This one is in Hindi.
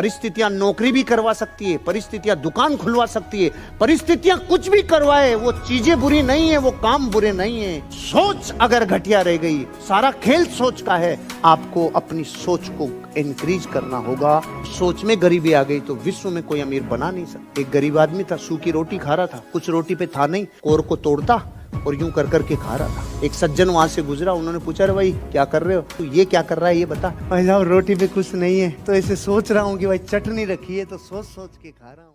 परिस्थितियां नौकरी भी करवा सकती है, परिस्थितियां दुकान खुलवा सकती है, परिस्थितियां कुछ भी करवाए, वो चीजें बुरी नहीं है, वो काम बुरे नहीं है। सोच अगर घटिया रह गई, सारा खेल सोच का है। आपको अपनी सोच को इंक्रीज करना होगा। सोच में गरीबी आ गई तो विश्व में कोई अमीर बना नहीं सकता। एक गरीब आदमी था, सूखी रोटी खा रहा था, कुछ रोटी पे था नहीं, कोर को तोड़ता और यूं कर करके खा रहा था। एक सज्जन वहां से गुजरा, उन्होंने पूछा, अरे भाई क्या कर रहे हो, तू ये क्या कर रहा है, ये बता। भाई साहब रोटी पे कुछ नहीं है तो ऐसे सोच रहा हूँ कि भाई चटनी रखी है तो सोच सोच के खा रहा हूँ।